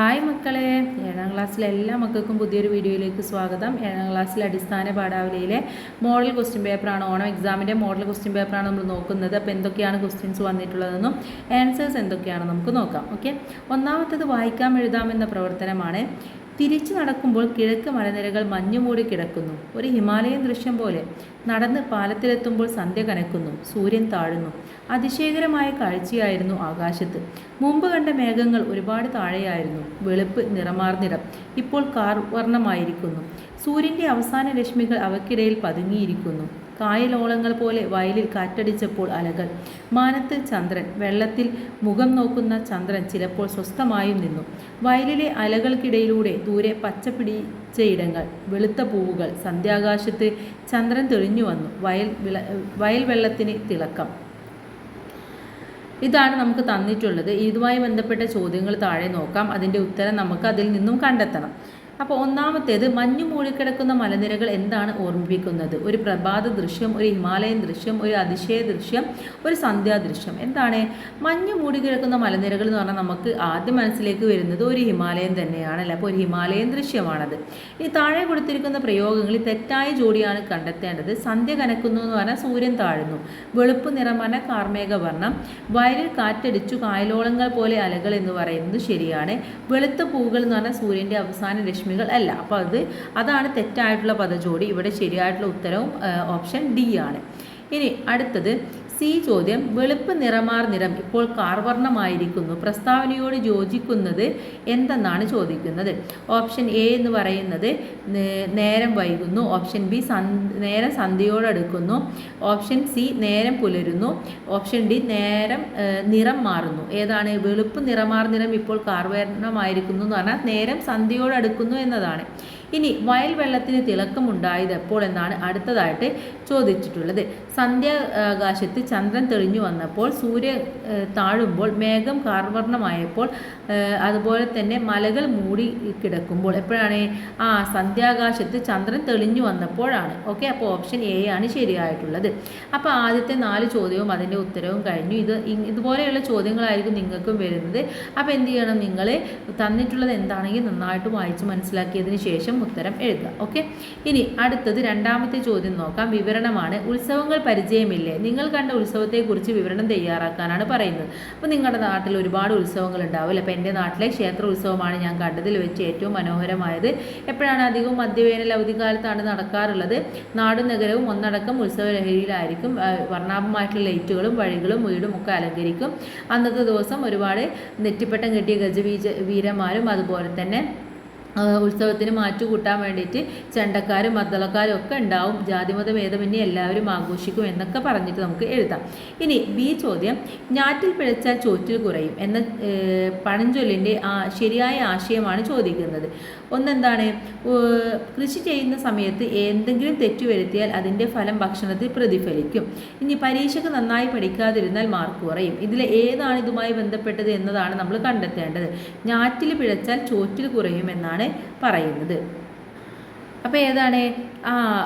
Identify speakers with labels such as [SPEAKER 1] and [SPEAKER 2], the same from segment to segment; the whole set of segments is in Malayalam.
[SPEAKER 1] ഹായ് മക്കളെ, 7ാം ക്ലാസ്സിലെ എല്ലാ മക്കൾക്കും പുതിയൊരു വീഡിയോയിലേക്ക് സ്വാഗതം. 7ാം ക്ലാസ്സിലെ അടിസ്ഥാന പാഠാവലിയിലെ മോഡൽ ക്വസ്റ്റ്യൻ പേപ്പറാണ്, ഓണം എക്സാമിൻ്റെ മോഡൽ ക്വസ്റ്റ്യൻ പേപ്പറാണ് നമ്മൾ നോക്കുന്നത്. അപ്പോൾ എന്തൊക്കെയാണ് ക്വസ്റ്റ്യൻസ് വന്നിട്ടുള്ളതെന്നും ആൻസേഴ്സ് എന്തൊക്കെയാണെന്ന് നമുക്ക് നോക്കാം. ഓക്കെ, ഒന്നാമത്തേത് വായിക്കാം എഴുതാമെന്ന പ്രവർത്തനമാണ്. തിരിച്ചു നടക്കുമ്പോൾ കിഴക്ക് മലനിരകൾ മഞ്ഞുമൂടി കിടക്കുന്നു. ഒരു ഹിമാലയൻ ദൃശ്യം പോലെ. നടന്ന് പാലത്തിലെത്തുമ്പോൾ സന്ധ്യ കനക്കുന്നു, സൂര്യൻ താഴുന്നു. അതിശയകരമായ കാഴ്ചയായിരുന്നു ആകാശത്ത്. മുമ്പ് കണ്ട മേഘങ്ങൾ ഒരുപാട് താഴെയായിരുന്നു. വെളുപ്പ് നിറമാർന്നിടം ഇപ്പോൾ കാർവർണ്ണമായിരിക്കുന്നു. സൂര്യൻ്റെ അവസാന രശ്മികൾ അവയ്ക്കിടയിൽ പതുങ്ങിയിരിക്കുന്നു. കായലോളങ്ങൾ പോലെ വയലിൽ കാറ്റടിച്ചപ്പോൾ അലകൾ. മാനത്ത് ചന്ദ്രൻ. വെള്ളത്തിൽ മുഖം നോക്കുന്ന ചന്ദ്രൻ ചിലപ്പോൾ സ്വസ്ഥമായും നിന്നു. വയലിലെ അലകൾക്കിടയിലൂടെ ദൂരെ പച്ച പിടിച്ച ഇടങ്ങൾ, വെളുത്ത പൂവുകൾ. സന്ധ്യാകാശത്ത് ചന്ദ്രൻ തെളിഞ്ഞു വന്നു. വയൽ വെള്ളത്തിന് തിളക്കം. ഇതാണ് നമുക്ക് തന്നിട്ടുള്ളത്. ഇതുമായി ബന്ധപ്പെട്ട ചോദ്യങ്ങൾ താഴെ നോക്കാം. അതിൻ്റെ ഉത്തരം നമുക്ക് അതിൽ നിന്നും കണ്ടെത്തണം. അപ്പോൾ ഒന്നാമത്തേത്, മഞ്ഞു മൂടിക്കിടക്കുന്ന മലനിരകൾ എന്താണ് ഓർമ്മിപ്പിക്കുന്നത്? ഒരു പ്രഭാത ദൃശ്യം, ഒരു ഹിമാലയൻ ദൃശ്യം, ഒരു അതിശയ ദൃശ്യം, ഒരു സന്ധ്യാദൃശ്യം. എന്താണ് മഞ്ഞു മൂടിക്കിടക്കുന്ന മലനിരകൾ എന്ന് പറഞ്ഞാൽ നമുക്ക് ആദ്യം മനസ്സിലേക്ക് വരുന്നത് ഒരു ഹിമാലയൻ തന്നെയാണല്ലോ. അപ്പോൾ ഒരു ഹിമാലയൻ ദൃശ്യമാണത്. ഈ താഴെ കൊടുത്തിരിക്കുന്ന പ്രയോഗങ്ങളിൽ തെറ്റായ ജോഡിയാണ് കണ്ടെത്തേണ്ടത്. സന്ധ്യ കനക്കുന്നു എന്ന് പറഞ്ഞാൽ സൂര്യൻ താഴുന്നു. വെളുപ്പ് നിറം പറഞ്ഞാൽ കാർമേഘവർണ്ണം. വയലിൽ കാറ്റടിച്ചു കായലോളങ്ങൾ പോലെ അലകൾ എന്ന് പറയുന്നത് ശരിയാണ്. വെളുത്ത പൂവുകൾ എന്ന് പറഞ്ഞാൽ സൂര്യൻ്റെ അവസാന രശ്മി അല്ല. അപ്പോൾ അതാണ് തെറ്റായിട്ടുള്ള പദജോഡി. ഇവിടെ ശരിയായിട്ടുള്ള ഉത്തരവും ഓപ്ഷൻ ഡി ആണ്. ഇനി അടുത്തത് സി ചോദ്യം, വെളുപ്പ് നിറമാർ നിറം ഇപ്പോൾ കാർവർണ്ണമായിരിക്കുന്നു. പ്രസ്താവനയോട് യോജിക്കുന്നത് എന്തെന്നാണ് ചോദിക്കുന്നത്. ഓപ്ഷൻ എ എന്ന് പറയുന്നത് നേരം വൈകുന്നു. ഓപ്ഷൻ ബി നേരം സന്ധ്യയോടടുക്കുന്നു. ഓപ്ഷൻ സി നേരം പുലരുന്നു. ഓപ്ഷൻ ഡി നിറം മാറുന്നു. ഏതാണ്? വെളുപ്പ് നിറമാർ നിറം ഇപ്പോൾ കാർവർണ്ണമായിരിക്കുന്നു എന്ന് പറഞ്ഞാൽ നേരം സന്ധ്യയോടടുക്കുന്നു എന്നതാണ്. ഇനി വയൽ വെള്ളത്തിന് തിളക്കമുണ്ടായത് എപ്പോൾ എന്നാണ് അടുത്തതായിട്ട് ചോദിച്ചിട്ടുള്ളത്. സന്ധ്യാകാശത്ത് ചന്ദ്രൻ തെളിഞ്ഞു വന്നപ്പോൾ, സൂര്യ താഴുമ്പോൾ, മേഘം കാർവർണ്ണമായപ്പോൾ, അതുപോലെ തന്നെ മലകൾ മൂടി കിടക്കുമ്പോൾ. എപ്പോഴാണ്? സന്ധ്യാകാശത്ത് ചന്ദ്രൻ തെളിഞ്ഞു വന്നപ്പോഴാണ്. ഓക്കെ, അപ്പോൾ ഓപ്ഷൻ എ ആണ് ശരിയായിട്ടുള്ളത്. അപ്പോൾ ആദ്യത്തെ 4 ചോദ്യവും അതിൻ്റെ ഉത്തരവും കഴിഞ്ഞു. ഇതുപോലെയുള്ള ചോദ്യങ്ങളായിരിക്കും നിങ്ങൾക്കും വരുന്നത്. അപ്പോൾ എന്ത് ചെയ്യണം? നിങ്ങൾ തന്നിട്ടുള്ളത് എന്താണെങ്കിൽ നന്നായിട്ട് വായിച്ച് മനസ്സിലാക്കിയതിന് ശേഷം ഉത്തരം എഴുതുക. ഓക്കെ, ഇനി അടുത്തത് രണ്ടാമത്തെ ചോദ്യം നോക്കാം. വിവരണമാണ്. ഉത്സവങ്ങൾ പരിചയമില്ലേ? നിങ്ങൾ കണ്ട ഉത്സവത്തെക്കുറിച്ച് വിവരണം തയ്യാറാക്കാനാണ് പറയുന്നത്. അപ്പോൾ നിങ്ങളുടെ നാട്ടിൽ ഒരുപാട് ഉത്സവങ്ങൾ ഉണ്ടാവില്ല. അപ്പോൾ എൻ്റെ നാട്ടിലെ ക്ഷേത്ര ഉത്സവമാണ് ഞാൻ കണ്ടതിൽ വെച്ച് ഏറ്റവും മനോഹരമായത്. എപ്പോഴാണ്? അധികവും മധ്യവേനൽ അവധിക്കാലത്താണ് നടക്കാറുള്ളത്. നാടും നഗരവും ഒന്നടക്കം ഉത്സവ ലഹരിയിലായിരിക്കും. വർണ്ണാഭമായിട്ടുള്ള ലൈറ്റുകളും വഴികളും വീടും ഒക്കെ അലങ്കരിക്കും. അന്നത്തെ ദിവസം ഒരുപാട് നെറ്റിപ്പട്ടം കെട്ടിയ വീരന്മാരും അതുപോലെ തന്നെ ഉത്സവത്തിന് മാറ്റുകൂട്ടാൻ വേണ്ടിയിട്ട് ചെണ്ടക്കാരും മദ്ദളക്കാരും ഒക്കെ ഉണ്ടാവും. ജാതിമത ഭേദമന്യേ എല്ലാവരും ആഘോഷിക്കും എന്നൊക്കെ പറഞ്ഞിട്ട് നമുക്ക് എഴുതാം. ഇനി ബി ചോദ്യം, ഞാറ്റിൽ പിഴച്ചാൽ ചോറ്റിൽ കുറയും എന്ന പഴഞ്ചൊല്ലിൻ്റെ ശരിയായ ആശയമാണ് ചോദിക്കുന്നത്. ഒന്നെന്താണ്? കൃഷി ചെയ്യുന്ന സമയത്ത് എന്തെങ്കിലും തെറ്റു വരുത്തിയാൽ അതിൻ്റെ ഫലം ഭക്ഷണത്തിൽ പ്രതിഫലിക്കും. ഇനി പരീക്ഷയ്ക്ക് നന്നായി പഠിക്കാതിരുന്നാൽ മാർക്ക് കുറയും. ഇതിൽ ഏതാണ് ഇതുമായി ബന്ധപ്പെട്ടത് എന്നതാണ് നമ്മൾ കണ്ടെത്തേണ്ടത്. ഞാറ്റിൽ പിഴച്ചാൽ ചോറ്റിൽ കുറയും എന്നാണ് പറയുന്നത്. അപ്പോൾ ഏതാണ്?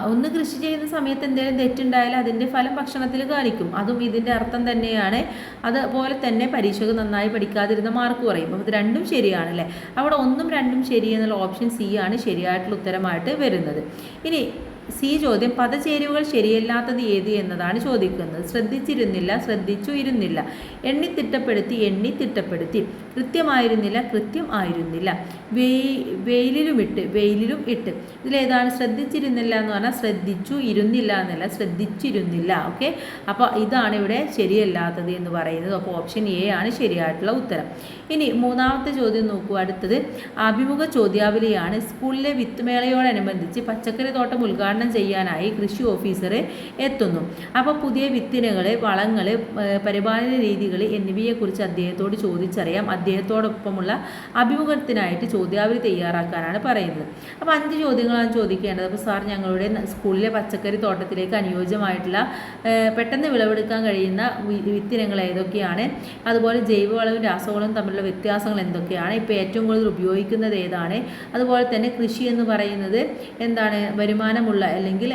[SPEAKER 1] ഒന്ന് കൃഷി ചെയ്യുന്ന സമയത്ത് എന്തെങ്കിലും തെറ്റുണ്ടായാൽ അതിൻ്റെ ഫലം ഭക്ഷണത്തിൽ കാണിക്കും. അതും ഇതിൻ്റെ അർത്ഥം തന്നെയാണ്. അതുപോലെ തന്നെ പരീക്ഷയ്ക്ക് നന്നായി പഠിക്കാതിരുന്ന മാർക്ക് കുറയും. അപ്പോൾ ഇത് രണ്ടും ശരിയാണല്ലേ. അവിടെ 1ഉം 2ഉം ശരി എന്നുള്ള ഓപ്ഷൻ സി ആണ് ശരിയായിട്ടുള്ള ഉത്തരമായിട്ട് വരുന്നത്. ഇനി സി ചോദ്യം, പദചേരുവകൾ ശരിയല്ലാത്തത് ഏത് എന്നതാണ് ചോദിക്കുന്നത്. ശ്രദ്ധിച്ചിരുന്നില്ല, ശ്രദ്ധിച്ചു ഇരുന്നില്ല. എണ്ണിത്തിട്ടപ്പെടുത്തി, എണ്ണിത്തിട്ടപ്പെടുത്തി. കൃത്യമായിരുന്നില്ല, കൃത്യം ആയിരുന്നില്ല. വെയിലിലും ഇട്ട്, വെയിലിലും ഇട്ട്. ഇതിലേതാണ്? ശ്രദ്ധിച്ചിരുന്നില്ല എന്ന് പറഞ്ഞാൽ ശ്രദ്ധിച്ചു ഇരുന്നില്ല എന്നല്ല, ശ്രദ്ധിച്ചിരുന്നില്ല. ഓക്കെ, അപ്പോൾ ഇതാണ് ഇവിടെ ശരിയല്ലാത്തത് എന്ന് പറയുന്നത്. അപ്പോൾ ഓപ്ഷൻ എ ആണ് ശരിയായിട്ടുള്ള ഉത്തരം. ഇനി മൂന്നാമത്തെ ചോദ്യം നോക്കൂ. അടുത്തത് അഭിമുഖ ചോദ്യാവലിയാണ്. സ്കൂളിലെ വിത്തുമേളയോടനുബന്ധിച്ച് പച്ചക്കറി തോട്ടം ഉദ്ഘാടനം ചെയ്യാനായി കൃഷി ഓഫീസർ എത്തുന്നു. അപ്പോൾ പുതിയ വിത്തിനകൾ, വളങ്ങൾ, പരിപാലന രീതികൾ എന്നിവയെക്കുറിച്ച് അദ്ദേഹത്തോട് ചോദിച്ചറിയാം. അദ്ദേഹത്തോടൊപ്പമുള്ള അഭിമുഖത്തിനായിട്ട് ചോദ്യാവലി തയ്യാറാക്കാനാണ് പറയുന്നത്. അപ്പോൾ 5 ചോദ്യങ്ങളാണ് ചോദിക്കേണ്ടത്. അപ്പോൾ സാർ, ഞങ്ങളുടെ സ്കൂളിലെ പച്ചക്കറി തോട്ടത്തിലേക്ക് അനുയോജ്യമായിട്ടുള്ള പെട്ടെന്ന് വിളവെടുക്കാൻ കഴിയുന്ന വിത്തിനങ്ങൾ ഏതൊക്കെയാണ്? അതുപോലെ ജൈവവളവും രാസവളവും തമ്മിലുള്ള വ്യത്യാസങ്ങൾ എന്തൊക്കെയാണ്? ഇപ്പോൾ ഏറ്റവും കൂടുതൽ ഉപയോഗിക്കുന്നത് ഏതാണ്? അതുപോലെ തന്നെ കൃഷി എന്ന് പറയുന്നത് എന്താണ്? വരുമാനമുള്ള അല്ലെങ്കിൽ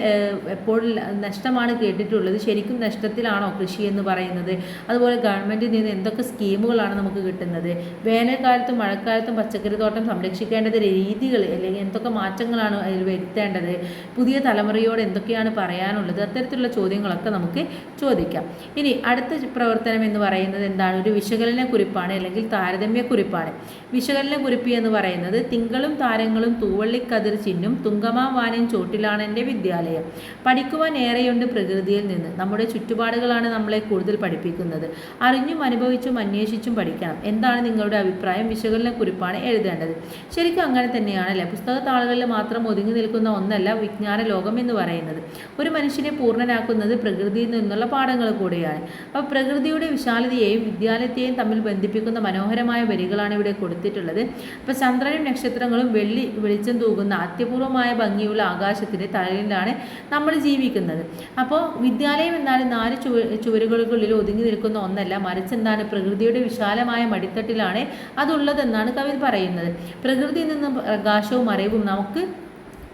[SPEAKER 1] എപ്പോൾ നഷ്ടമാണ് കേട്ടിട്ടുള്ളത്, ശരിക്കും നഷ്ടത്തിലാണോ കൃഷി എന്ന് പറയുന്നത്? അതുപോലെ ഗവൺമെൻറ്റിൽ നിന്ന് എന്തൊക്കെ സ്കീമുകളാണ് നമുക്ക് കിട്ടുന്നത്? വേനൽക്കാലത്തും മഴക്കാലത്തും പച്ചക്കറി തോട്ടം സംരക്ഷിക്കേണ്ടത് രീതികൾ അല്ലെങ്കിൽ എന്തൊക്കെ മാറ്റങ്ങളാണ് അതിൽ വരുത്തേണ്ടത്? പുതിയ തലമുറയോട് എന്തൊക്കെയാണ് പറയാനുള്ളത്? അത്തരത്തിലുള്ള ചോദ്യങ്ങളൊക്കെ നമുക്ക് ചോദിക്കാം. ഇനി അടുത്ത പ്രവർത്തനം എന്ന് പറയുന്നത് എന്താണ്? ഒരു വിശകലന കുറിപ്പാണ് അല്ലെങ്കിൽ താരതമ്യ കുറിപ്പാണ്. വിശകലന കുറിപ്പ് എന്ന് പറയുന്നത് തിങ്കളും താരങ്ങളും തൂവള്ളിക്കതിർ ചിന്നും തുങ്കമാവാനും ചോട്ടിലാണ് എൻ്റെ വിദ്യാലയം. പഠിക്കുവാൻ ഏറെയുണ്ട് പ്രകൃതിയിൽ നിന്ന്. നമ്മുടെ ചുറ്റുപാടുകളാണ് നമ്മളെ കൂടുതൽ പഠിപ്പിക്കുന്നത്. അറിഞ്ഞും അനുഭവിച്ചും അന്വേഷിച്ചും പഠിക്കണം. എന്താണ് നിങ്ങളുടെ അഭിപ്രായം? വിശകലന കുറിപ്പാണ് എഴുതേണ്ടത്. ശരിക്കും അങ്ങനെ തന്നെയാണല്ലേ. പുസ്തകത്താളുകളിൽ മാത്രം ഒതുങ്ങി നിൽക്കുന്ന ഒന്നല്ല വിജ്ഞാന ലോകം എന്ന് പറയുന്നത്. ഒരു മനുഷ്യനെ പൂർണ്ണനാക്കുന്നത് പ്രകൃതിയിൽ നിന്നുള്ള പാഠങ്ങൾ കൂടെയാണ്. അപ്പോൾ പ്രകൃതിയുടെ വിശാലതയെയും വിദ്യാലയത്തെയും തമ്മിൽ ബന്ധിപ്പിക്കുന്ന മനോഹരമായ വരികളാണ് ഇവിടെ കൊടുത്തിട്ടുള്ളത്. അപ്പോൾ ചന്ദ്രനും നക്ഷത്രങ്ങളും വെള്ളി വെളിച്ചം തൂകുന്ന അത്യപൂർവമായ ഭംഗിയുള്ള ആകാശത്തിൻ്റെ തലയിലാണ് നമ്മൾ ജീവിക്കുന്നത്. അപ്പോൾ വിദ്യാലയം എന്നാൽ 4 ചുവരുകൾക്കുള്ളിൽ ഒതുങ്ങി നിൽക്കുന്ന ഒന്നല്ല, മറിച്ച് എന്താണ് പ്രകൃതിയുടെ വിശാലമായ മടിത്തട്ടിലാണ് അതുള്ളതെന്നാണ് കവി പറയുന്നത്. പ്രകൃതിയിൽ നിന്നും പ്രകാശവും അറിവും നമുക്ക്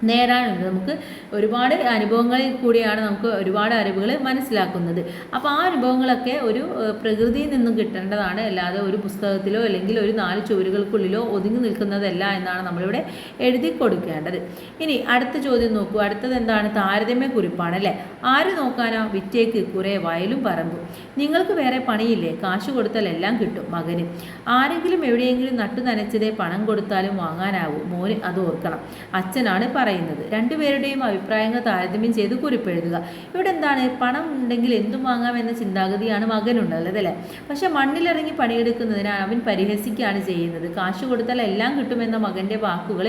[SPEAKER 1] നേടാനുണ്ട്. നമുക്ക് ഒരുപാട് അനുഭവങ്ങളിൽ കൂടിയാണ് നമുക്ക് ഒരുപാട് അറിവുകൾ മനസ്സിലാക്കുന്നത്. അപ്പോൾ ആ അനുഭവങ്ങളൊക്കെ ഒരു പ്രകൃതിയിൽ നിന്നും കിട്ടേണ്ടതാണ്, അല്ലാതെ ഒരു പുസ്തകത്തിലോ അല്ലെങ്കിൽ ഒരു 4 ചുവരുകൾക്കുള്ളിലോ ഒതുങ്ങി നിൽക്കുന്നതല്ല എന്നാണ് നമ്മളിവിടെ എഴുതി കൊടുക്കേണ്ടത്. ഇനി അടുത്ത ചോദ്യം നോക്കൂ. അടുത്തത് എന്താണ്? താരതമ്യ കുറിപ്പാണ് അല്ലേ. ആര് നോക്കാനോ? വിറ്റേക്ക് കുറേ വയലും പറമ്പും. നിങ്ങൾക്ക് വേറെ പണിയില്ലേ? കാശ് കൊടുത്താൽ എല്ലാം കിട്ടും. മകന് ആരെങ്കിലും എവിടെയെങ്കിലും നട്ടു നനച്ചതേ പണം കൊടുത്താലും വാങ്ങാനാവൂ. മോന് അത് ഓർക്കണം. അച്ഛനാണ് പറയുന്നത്. രണ്ടുപേരുടെയും അഭിപ്രായങ്ങൾ താരതമ്യം ചെയ്ത് കുറിപ്പെഴുതുക. ഇവിടെ എന്താണ്? പണം ഉണ്ടെങ്കിൽ എന്തും വാങ്ങാമെന്ന ചിന്താഗതിയാണ് മകനുള്ളത് അല്ലേ. പക്ഷെ മണ്ണിലിറങ്ങി പണിയെടുക്കുന്നതിന് അവൻ പരിഹസിക്കുകയാണ് ചെയ്യുന്നത്. കാശ് കൊടുത്താൽ എല്ലാം കിട്ടുമെന്ന മകൻ്റെ വാക്കുകൾ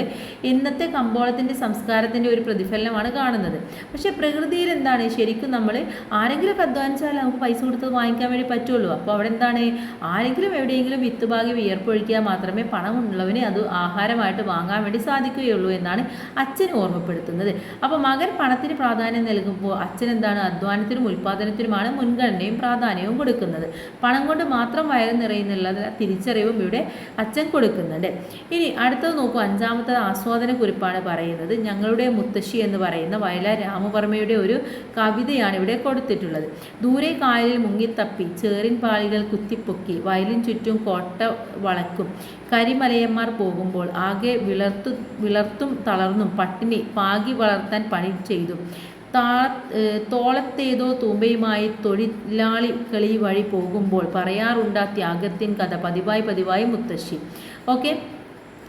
[SPEAKER 1] ഇന്നത്തെ കമ്പോളത്തിൻ്റെ സംസ്കാരത്തിൻ്റെ ഒരു പ്രതിഫലനമാണ് കാണുന്നത്. പക്ഷേ പ്രകൃതിയിൽ എന്താണ്? ശരിക്കും നമ്മൾ ആരെങ്കിലും അധ്വാനിച്ചാൽ നമുക്ക് പൈസ കൊടുത്ത് വാങ്ങിക്കാൻ വേണ്ടി പറ്റുള്ളൂ. അപ്പോൾ അവിടെ എന്താണ്? ആരെങ്കിലും എവിടെയെങ്കിലും വിത്തുപാകി വിയർപ്പൊഴിക്കുക മാത്രമേ പണമുള്ളവന് അത് ആഹാരമായിട്ട് വാങ്ങാൻ വേണ്ടി സാധിക്കുകയുള്ളൂ എന്നാണ് അച്ഛൻ ഓർമ്മപ്പെടുത്തുന്നത്. അപ്പോൾ മകൻ പണത്തിന് പ്രാധാന്യം നൽകുമ്പോൾ അച്ഛൻ എന്താണ്? അധ്വാനത്തിനും ഉൽപ്പാദനത്തിനുമാണ് മുൻഗണനയും പ്രാധാന്യവും കൊടുക്കുന്നത്. പണം കൊണ്ട് മാത്രം വയറ് നിറയുന്നുള്ള തിരിച്ചറിവും ഇവിടെ അച്ഛൻ കൊടുക്കുന്നുണ്ട്. ഇനി അടുത്തത് നോക്കൂ. 5-ാമത്തെ ആസ്വാദന കുറിപ്പാണ് പറയുന്നത്. ഞങ്ങളുടെ മുത്തശ്ശി എന്ന് പറയുന്ന വയലാർ രാമവർമ്മയുടെ ഒരു കവിതയാണ് ഇവിടെ കൊടുത്തിട്ടുള്ളത്. ദൂരെ കായലിൽ മുങ്ങിത്തപ്പി ചേറിൻ പാളികൾ കുത്തിപ്പൊക്കി വയലിൻ ചുറ്റും കോട്ട വളക്കും കരിമലയന്മാർ പോകുമ്പോൾ ആകെ വിളർത്തും തളർന്നും പട്ടിണി പാകി വളർത്താൻ പണി ചെയ്തു. തോളത്തേതോ തൂമ്പയുമായി തൊഴിലാളി കളി വഴി പോകുമ്പോൾ പറയാറുണ്ടാ ത്യാഗത്തിൻ കഥ പതിവായി മുത്തശ്ശി. ഓക്കെ.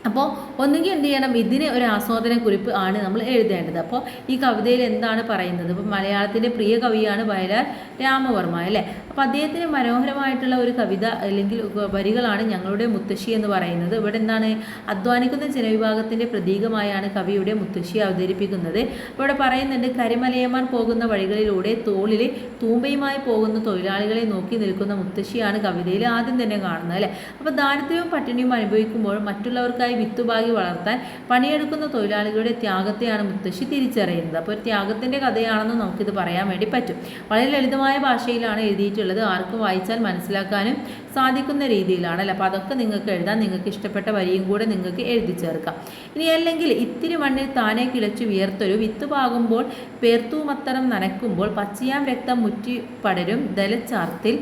[SPEAKER 1] അപ്പോൾ ഒന്നുകിൽ എന്ത് ചെയ്യണം? ഇതിന് ഒരു ആസ്വാദന കുറിപ്പ് ആണ് നമ്മൾ എഴുതേണ്ടത്. അപ്പോൾ ഈ കവിതയിൽ എന്താണ് പറയുന്നത്? ഇപ്പോൾ മലയാളത്തിൻ്റെ പ്രിയ കവിയാണ് വയലാർ രാമവർമ്മ അല്ലേ. അപ്പോൾ അദ്ദേഹത്തിന് മനോഹരമായിട്ടുള്ള ഒരു കവിത അല്ലെങ്കിൽ വരികളാണ് ഞങ്ങളുടെ മുത്തശ്ശി എന്ന് പറയുന്നത്. ഇവിടെ എന്താണ്? അധ്വാനിക്കുന്ന ജനവിഭാഗത്തിൻ്റെ പ്രതീകമായാണ് കവിയുടെ മുത്തശ്ശിയെ അവതരിപ്പിക്കുന്നത്. ഇവിടെ പറയുന്നുണ്ട്, കരിമലയന്മാർ പോകുന്ന വഴികളിലൂടെ തോളിൽ തൂമ്പയുമായി പോകുന്ന തൊഴിലാളികളെ നോക്കി നിൽക്കുന്ന മുത്തശ്ശിയാണ് കവിതയിൽ ആദ്യം തന്നെ കാണുന്നത് അല്ലേ. അപ്പോൾ ദാരിദ്ര്യവും പട്ടിണിയും അനുഭവിക്കുമ്പോൾ മറ്റുള്ളവർക്കായി വിത്തുപാകി വളർത്താൻ പണിയെടുക്കുന്ന തൊഴിലാളികളുടെ ത്യാഗത്തെയാണ് മുത്തശ്ശി തിരിച്ചറിയുന്നത്. അപ്പോൾ ഒരു ത്യാഗത്തിൻ്റെ കഥയാണെന്ന് നമുക്കിത് പറയാൻ വേണ്ടി പറ്റും. വളരെ ലളിതമായ ഭാഷയിലാണ് എഴുതിയിട്ടുള്ളത്. ആർക്കും വായിച്ചാൽ മനസ്സിലാക്കാനും സാധിക്കുന്ന രീതിയിലാണല്ലോ. അപ്പോൾ അതൊക്കെ നിങ്ങൾക്ക് എഴുതാം. നിങ്ങൾക്ക് ഇഷ്ടപ്പെട്ട വരിയും കൂടെ നിങ്ങൾക്ക് എഴുതി ചേർക്കാം. ഇനി അല്ലെങ്കിൽ ഇത്തിരി മണ്ണിൽ താനെ കിളച്ചു വിയർത്തൊരു വിത്ത് പാകുമ്പോൾ പേർത്തൂമത്തരം നനയ്ക്കുമ്പോൾ പച്ചയാം രക്തം മുറ്റി പടരും ദലച്ചാർത്തിൽ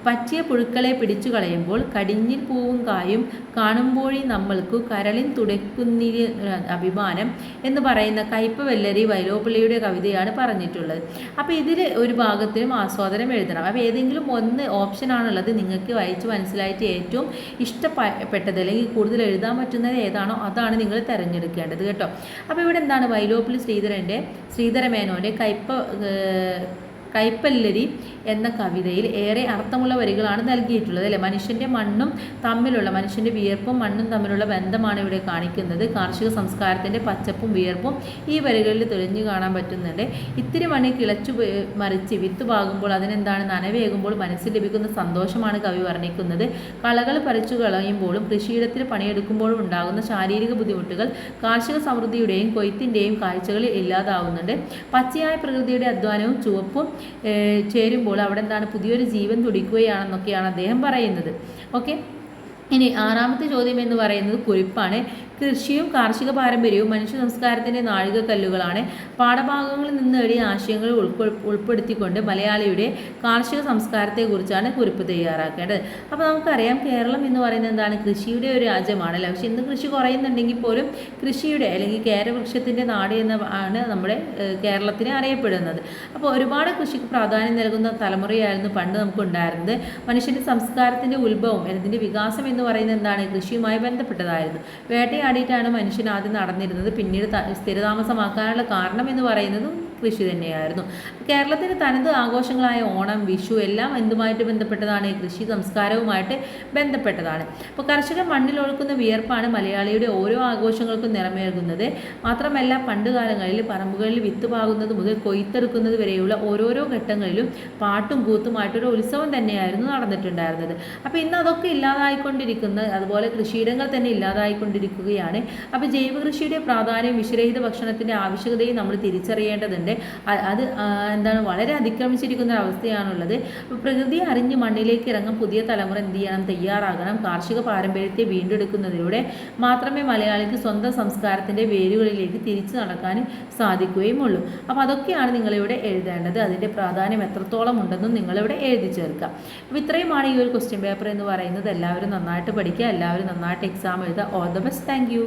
[SPEAKER 1] പറ്റിയ പുഴുക്കളെ പിടിച്ചു കളയുമ്പോൾ കടിഞ്ഞിൽ പൂവും കായും കാണുമ്പോഴേ നമ്മൾക്കു കരളിൻ തുടയ്ക്കുന്നിരി അഭിമാനം എന്ന് പറയുന്ന കയ്പ് വെല്ലരി വൈലോപ്പിള്ളിയുടെ കവിതയാണ് പറഞ്ഞിട്ടുള്ളത്. അപ്പോൾ ഇതിൽ ഒരു ഭാഗത്തിനും ആസ്വാദനം എഴുതണം. അപ്പോൾ ഏതെങ്കിലും ഒന്ന് ഓപ്ഷനാണുള്ളത്. നിങ്ങൾക്ക് വായിച്ച് മനസ്സിലായിട്ട് ഏറ്റവും ഇഷ്ടപ്പെട്ടത് അല്ലെങ്കിൽ കൂടുതൽ എഴുതാൻ പറ്റുന്നത് ഏതാണോ അതാണ് നിങ്ങൾ തിരഞ്ഞെടുക്കേണ്ടത് കേട്ടോ. അപ്പോൾ ഇവിടെ എന്താണ്? വൈലോപ്പിള്ളി ശ്രീധരമേനോൻ്റെ കയ്പല്ലരി എന്ന കവിതയിൽ ഏറെ അർത്ഥമുള്ള വരികളാണ് നൽകിയിട്ടുള്ളത് അല്ലേ. മനുഷ്യൻ്റെ വിയർപ്പും മണ്ണും തമ്മിലുള്ള ബന്ധമാണ് ഇവിടെ കാണിക്കുന്നത്. കാർഷിക സംസ്കാരത്തിൻ്റെ പച്ചപ്പും വിയർപ്പും ഈ വരികളിൽ തെളിഞ്ഞു കാണാൻ പറ്റുന്നുണ്ട്. ഇത്തിരി മണ്ണിൽ കിളച്ചു മറിച്ച് വിത്ത് പാകുമ്പോൾ അതിനെന്താണ്? നനവേകുമ്പോൾ മനസ്സിൽ ലഭിക്കുന്ന സന്തോഷമാണ് കവി വർണ്ണിക്കുന്നത്. കളകൾ പറിച്ചു കളയുമ്പോഴും കൃഷിയിടത്തിൽ പണിയെടുക്കുമ്പോഴും ഉണ്ടാകുന്ന ശാരീരിക ബുദ്ധിമുട്ടുകൾ കാർഷിക സമൃദ്ധിയുടെയും കൊയ്ത്തിൻ്റെയും കാഴ്ചകളിൽ ഇല്ലാതാവുന്നുണ്ട്. പച്ചയായ പ്രകൃതിയുടെ അധ്വാനവും ചുവപ്പും ചേരുമ്പോൾ അവിടെ എന്താണ്? പുതിയൊരു ജീവൻ തുടിക്കുകയാണെന്നൊക്കെയാണ് അദ്ദേഹം പറയുന്നത്. ഓക്കെ. ഇനി 6-ാമത്തെ ചോദ്യം എന്ന് പറയുന്നത് കുറിപ്പാണ്. കൃഷിയും കാർഷിക പാരമ്പര്യവും മനുഷ്യ സംസ്കാരത്തിൻ്റെ നാഴികക്കല്ലുകളാണ്. പാഠഭാഗങ്ങളിൽ നിന്ന് നേടിയ ആശയങ്ങൾ ഉൾപ്പെടുത്തിക്കൊണ്ട് മലയാളിയുടെ കാർഷിക സംസ്കാരത്തെക്കുറിച്ചാണ് കുറിപ്പ് തയ്യാറാക്കേണ്ടത്. അപ്പോൾ നമുക്കറിയാം കേരളം എന്ന് പറയുന്നത് എന്താണ്, കൃഷിയുടെ ഒരു രാജ്യമാണല്ലോ. പക്ഷെ ഇന്ന് കൃഷി കുറയുന്നുണ്ടെങ്കിൽ പോലും കൃഷിയുടെ അല്ലെങ്കിൽ കേരവൃക്ഷത്തിൻ്റെ നാട് ആണ് നമ്മുടെ കേരളത്തിനെ അറിയപ്പെടുന്നത്. അപ്പോൾ ഒരുപാട് കൃഷിക്ക് പ്രാധാന്യം നൽകുന്ന തലമുറയായിരുന്നു പണ്ട് നമുക്കുണ്ടായിരുന്നത്. മനുഷ്യൻ്റെ സംസ്കാരത്തിൻ്റെ ഉത്ഭവം അതിൻ്റെ വികാസം എന്ന് പറയുന്നത് എന്താണ്, കൃഷിയുമായി ബന്ധപ്പെട്ടതായിരുന്നു. വേട്ടയാടിയിട്ടാണ് മനുഷ്യൻ ആദ്യം നടന്നിരുന്നത്. പിന്നീട് സ്ഥിരതാമസമാക്കാനുള്ള കാരണം എന്ന് പറയുന്നതും കൃഷി തന്നെയായിരുന്നു. കേരളത്തിൻ്റെ തനത് ആഘോഷങ്ങളായ ഓണം, വിഷു എല്ലാം എന്തുമായിട്ട് ബന്ധപ്പെട്ടതാണ്, കൃഷി സംസ്കാരവുമായിട്ട് ബന്ധപ്പെട്ടതാണ്. അപ്പോൾ കർഷകൻ മണ്ണിലൊഴുക്കുന്ന വിയർപ്പാണ് മലയാളിയുടെ ഓരോ ആഘോഷങ്ങൾക്കും നിറമേകുന്നത്. മാത്രമല്ല പണ്ട് കാലങ്ങളിൽ പറമ്പുകളിൽ വിത്ത് പാകുന്നത് മുതൽ കൊയ്ത്തെടുക്കുന്നത് വരെയുള്ള ഓരോരോ ഘട്ടങ്ങളിലും പാട്ടും കൂത്തുമായിട്ടൊരു ഉത്സവം തന്നെയായിരുന്നു നടന്നിട്ടുണ്ടായിരുന്നത്. അപ്പോൾ ഇന്ന് അതൊക്കെ ഇല്ലാതായിക്കൊണ്ടിരിക്കുന്ന, അതുപോലെ കൃഷിയിടങ്ങൾ തന്നെ ഇല്ലാതായിക്കൊണ്ടിരിക്കുകയാണ്. അപ്പോൾ ജൈവ കൃഷിയുടെ പ്രാധാന്യം, വിഷരഹിത ഭക്ഷണത്തിൻ്റെ ആവശ്യകതയും നമ്മൾ തിരിച്ചറിയേണ്ടതുണ്ട്. അത് എന്താണ്, വളരെ അതിക്രമിച്ചിരിക്കുന്ന അവസ്ഥയാണുള്ളത്. പ്രകൃതിയെ അറിഞ്ഞ് മണ്ണിലേക്ക് ഇറങ്ങാൻ പുതിയ തലമുറ എന്ത് ചെയ്യണം, തയ്യാറാകണം. കാർഷിക പാരമ്പര്യത്തെ വീണ്ടെടുക്കുന്നതിലൂടെ മാത്രമേ മലയാളിക്ക് സ്വന്തം സംസ്കാരത്തിൻ്റെ വേരുകളിലേക്ക് തിരിച്ചു നടക്കാൻ സാധിക്കുകയും ഉള്ളൂ. അപ്പോൾ അതൊക്കെയാണ് നിങ്ങളിവിടെ എഴുതേണ്ടത്. അതിൻ്റെ പ്രാധാന്യം എത്രത്തോളം ഉണ്ടെന്നും നിങ്ങളിവിടെ എഴുതി ചേർക്കുക. അപ്പോൾ ഇത്രയുമാണ് ഈ ഒരു ക്വസ്റ്റ്യൻ പേപ്പർ എന്ന് പറയുന്നത്. എല്ലാവരും നന്നായിട്ട് പഠിക്കുക, എല്ലാവരും നന്നായിട്ട് എക്സാം എഴുതുക. All the best. Thank you.